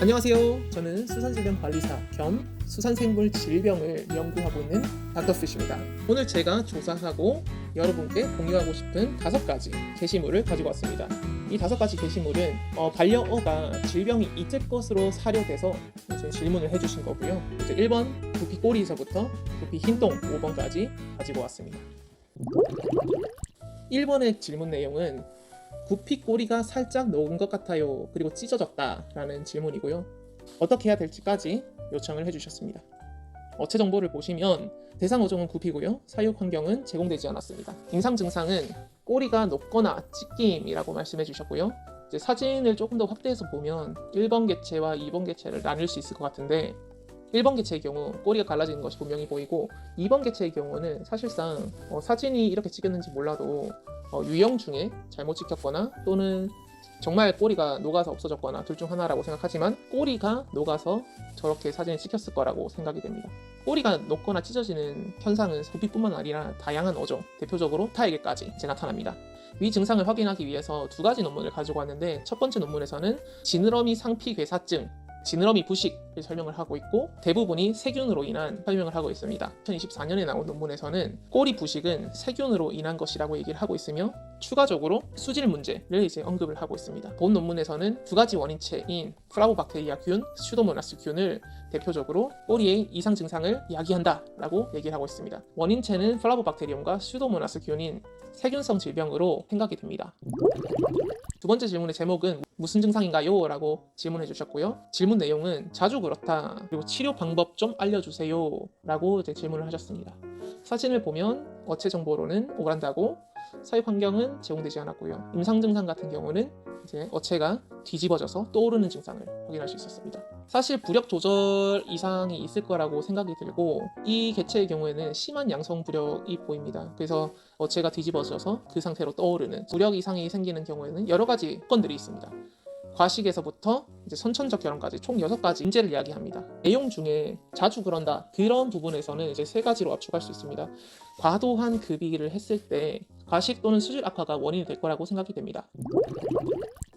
안녕하세요. 저는 수산질병관리사 겸 수산생물 질병을 연구하고 있는 닥터피쉬입니다. 오늘 제가 조사하고 여러분께 공유하고 싶은 5가지 게시물을 가지고 왔습니다. 이 5가지 게시물은 반려어가 질병이 있을 것으로 사료돼서 이제 질문을 해주신 거고요. 이제 1번 구피 꼬리에서부터 구피 흰똥 5번까지 가지고 왔습니다. 1번의 질문 내용은 구피 꼬리가 살짝 녹은 것 같아요. 그리고 찢어졌다 라는 질문이고요. 어떻게 해야 될지까지 요청을 해주셨습니다. 어체 정보를 보시면 대상 어종은 구피고요. 사육 환경은 제공되지 않았습니다. 임상 증상은 꼬리가 녹거나 찢김이라고 말씀해 주셨고요. 이제 사진을 조금 더 확대해서 보면 1번 개체와 2번 개체를 나눌 수 있을 것 같은데 1번 개체의 경우 꼬리가 갈라지는 것이 분명히 보이고 2번 개체의 경우는 사실상 사진이 이렇게 찍혔는지 몰라도 유형 중에 잘못 찍혔거나 또는 정말 꼬리가 녹아서 없어졌거나 둘 중 하나라고 생각하지만 꼬리가 녹아서 저렇게 사진에 찍혔을 거라고 생각이 됩니다. 꼬리가 녹거나 찢어지는 현상은 구피뿐만 아니라 다양한 어종, 대표적으로 타에게까지 이제 나타납니다. 위 증상을 확인하기 위해서 2가지 논문을 가지고 왔는데 첫 번째 논문에서는 지느러미 상피괴사증, 지느러미 부식을 설명을 하고 있고 대부분이 세균으로 인한 설명을 하고 있습니다. 2024년에 나온 논문에서는 꼬리 부식은 세균으로 인한 것이라고 얘기를 하고 있으며 추가적으로 수질 문제를 이제 언급을 하고 있습니다. 본 논문에서는 2가지 원인체인 플라보박테리아균, 슈도모나스균을 대표적으로 꼬리의 이상 증상을 야기한다라고 얘기를 하고 있습니다. 원인체는 플라보박테리움과 슈도모나스균인 세균성 질병으로 생각이 됩니다. 2번째 질문의 제목은 무슨 증상인가요? 라고 질문해 주셨고요. 질문 내용은 자주 그렇다. 그리고 치료 방법 좀 알려주세요. 라고 이제 질문을 하셨습니다. 사진을 보면 어체 정보로는 오란다고 사육 환경은 제공되지 않았고요. 임상 증상 같은 경우는 이제 어체가 뒤집어져서 떠오르는 증상을 확인할 수 있었습니다. 사실 부력 조절 이상이 있을 거라고 생각이 들고 이 개체의 경우에는 심한 양성 부력이 보입니다. 그래서 어체가 뒤집어져서 그 상태로 떠오르는 부력 이상이 생기는 경우에는 여러 가지 건들이 있습니다. 과식에서부터 이제 선천적 결함까지 총 6가지 문제를 이야기합니다. 내용 중에 자주 그런다 그런 부분에서는 이제 3가지로 압축할 수 있습니다. 과도한 급이를 했을 때 과식 또는 수질 악화가 원인이 될 거라고 생각이 됩니다.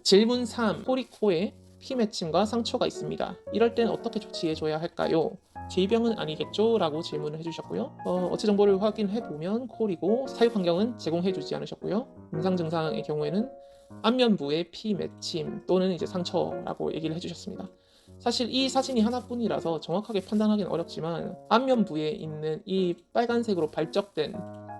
질문 3. 꼬리 코에 피 맺힘과 상처가 있습니다. 이럴 땐 어떻게 조치해줘야 할까요? 질병은 아니겠죠? 라고 질문을 해주셨고요. 어체 정보를 확인해보면 콜이고 사육 환경은 제공해주지 않으셨고요. 임상 증상의 경우에는 안면부의 피 맺힘 또는 이제 상처라고 얘기를 해주셨습니다. 사실 이 사진이 하나뿐이라서 정확하게 판단하기는 어렵지만 안면부에 있는 이 빨간색으로 발적된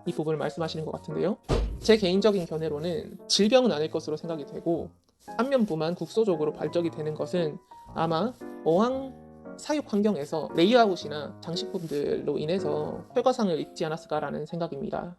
이 부분을 말씀하시는 것 같은데요. 제 개인적인 견해로는 질병은 아닐 것으로 생각이 되고 안면부만 국소적으로 발적이 되는 것은 아마 어항 사육 환경에서 레이아웃이나 장식품들로 인해서 혈과상을 입지 않았을까라는 생각입니다.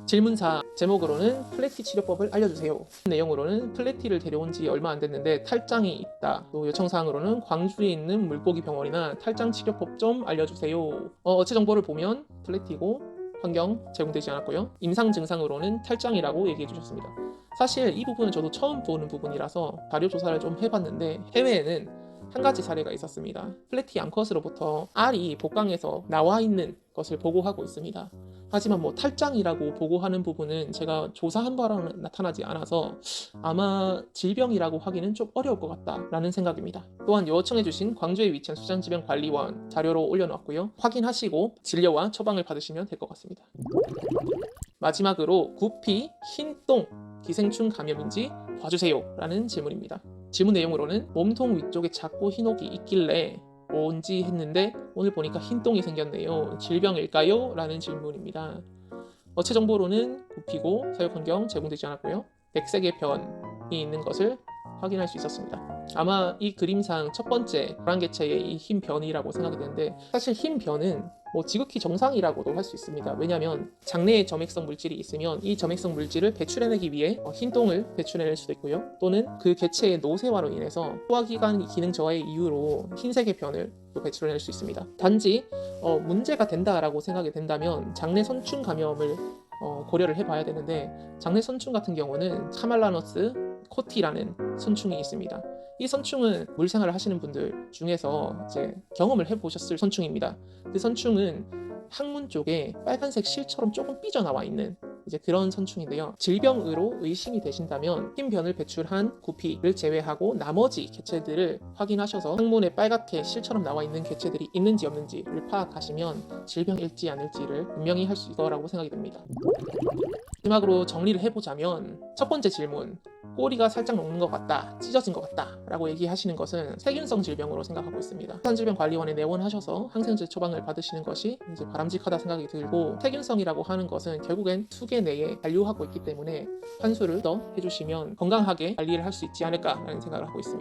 질문 4. 제목으로는 플래티 치료법을 알려주세요. 내용으로는 플래티를 데려온 지 얼마 안 됐는데 탈장이 있다. 또 요청사항으로는 광주에 있는 물고기 병원이나 탈장 치료법 좀 알려주세요. 어체 정보를 보면 플래티고 환경 제공되지 않았고요. 임상 증상으로는 탈장이라고 얘기해 주셨습니다. 사실 이 부분은 저도 처음 보는 부분이라서 자료 조사를 좀 해봤는데 해외에는 한 가지 사례가 있었습니다. 플래티 암컷으로부터 알이 복강에서 나와 있는 것을 보고하고 있습니다. 하지만 탈장이라고 보고하는 부분은 제가 조사한 바로는 나타나지 않아서 아마 질병이라고 하기는 좀 어려울 것 같다라는 생각입니다. 또한 요청해주신 광주에 위치한 수산질병관리원 자료로 올려놨고요. 확인하시고 진료와 처방을 받으시면 될 것 같습니다. 마지막으로 구피 흰똥 기생충 감염인지 봐주세요 라는 질문입니다. 질문 내용으로는 몸통 위쪽에 작고 흰옥이 있길래 뭔지 했는데 오늘 보니까 흰똥이 생겼네요. 질병일까요? 라는 질문입니다. 어체 정보로는 구피고 사육 환경 제공되지 않았고요. 백색의 변이 있는 것을 확인할 수 있었습니다. 아마 이 그림상 첫 번째 노란개체의 이 흰 변이라고 생각이 되는데 사실 흰 변은 지극히 정상이라고도 할 수 있습니다. 왜냐하면 장내에 점액성 물질이 있으면 이 점액성 물질을 배출해내기 위해 흰똥을 배출해낼 수도 있고요. 또는 그 개체의 노쇠화로 인해서 소화기관 기능 저하의 이유로 흰색의 변을 또 배출해낼 수 있습니다. 단지 문제가 된다라고 생각이 된다면 장내 선충 감염을 고려를 해봐야 되는데 장내 선충 같은 경우는 카말라너스 코티라는 선충이 있습니다. 이 선충은 물생활을 하시는 분들 중에서 이제 경험을 해보셨을 선충입니다. 그 선충은 항문 쪽에 빨간색 실처럼 조금 삐져나와 있는 이제 그런 선충인데요. 질병으로 의심이 되신다면 흰변을 배출한 구피를 제외하고 나머지 개체들을 확인하셔서 항문에 빨갛게 실처럼 나와 있는 개체들이 있는지 없는지를 파악하시면 질병일지 아닐지를 분명히 할 수 있을 거라고 생각이 됩니다. 마지막으로 정리를 해보자면 첫 번째 질문, 꼬리가 살짝 녹는 것 같다, 찢어진 것 같다 라고 얘기하시는 것은 세균성 질병으로 생각하고 있습니다. 수산질병관리원에 내원하셔서 항생제 처방을 받으시는 것이 이제 바람직하다 생각이 들고, 세균성이라고 하는 것은 결국엔 수계 내에 잔류하고 있기 때문에 환수를 더 해주시면 건강하게 관리를 할 수 있지 않을까라는 생각을 하고 있습니다.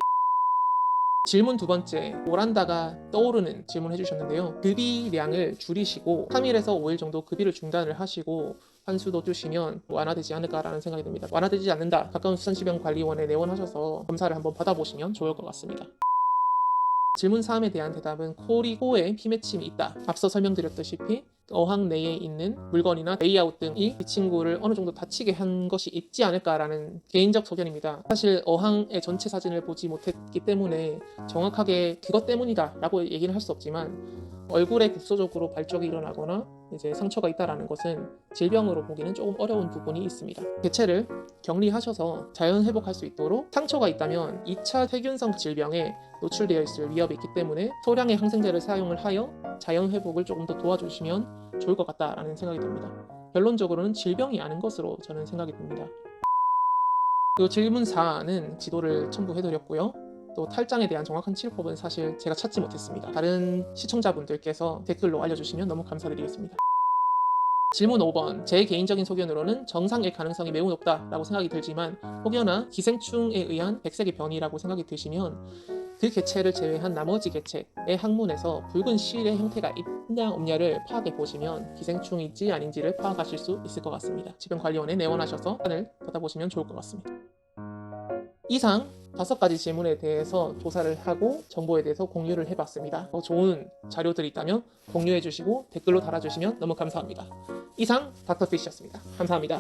질문 두 번째, 오란다가 떠오르는 질문 해주셨는데요. 급이량을 줄이시고 3일에서 5일 정도 급이를 중단을 하시고 환수도 주시면 완화되지 않을까라는 생각이 듭니다. 완화되지 않는다, 가까운 수산질병관리원에 내원하셔서 검사를 한번 받아보시면 좋을 것 같습니다. 질문 3에 대한 대답은 코리, 코에 피맺힘이 있다. 앞서 설명드렸다시피 어항 내에 있는 물건이나 레이아웃 등이 이 친구를 어느 정도 다치게 한 것이 있지 않을까라는 개인적 소견입니다. 사실 어항의 전체 사진을 보지 못했기 때문에 정확하게 그것 때문이다 라고 얘기는 할 수 없지만, 얼굴에 국소적으로 발적이 일어나거나 이제 상처가 있다라는 것은 질병으로 보기는 조금 어려운 부분이 있습니다. 개체를 격리하셔서 자연 회복할 수 있도록, 상처가 있다면 2차 세균성 질병에 노출되어 있을 위협이 있기 때문에 소량의 항생제를 사용을 하여 자연 회복을 조금 더 도와주시면 좋을 것 같다라는 생각이 듭니다. 결론적으로는 질병이 아닌 것으로 저는 생각이 듭니다. 그리고 질문 4는 지도를 첨부해드렸고요. 또 탈장에 대한 정확한 치료법은 사실 제가 찾지 못했습니다. 다른 시청자분들께서 댓글로 알려주시면 너무 감사드리겠습니다. 질문 5번, 제 개인적인 소견으로는 정상일 가능성이 매우 높다라고 생각이 들지만 혹여나 기생충에 의한 백색의 변이라고 생각이 드시면 그 개체를 제외한 나머지 개체의 항문에서 붉은 실의 형태가 있냐 없냐를 파악해 보시면 기생충인지 아닌지를 파악하실 수 있을 것 같습니다. 질병관리원에 내원하셔서 판을 받아보시면 좋을 것 같습니다. 이상 5가지 질문에 대해서 조사를 하고 정보에 대해서 공유를 해봤습니다. 더 좋은 자료들이 있다면 공유해 주시고 댓글로 달아주시면 너무 감사합니다. 이상 닥터피쉬였습니다. 감사합니다.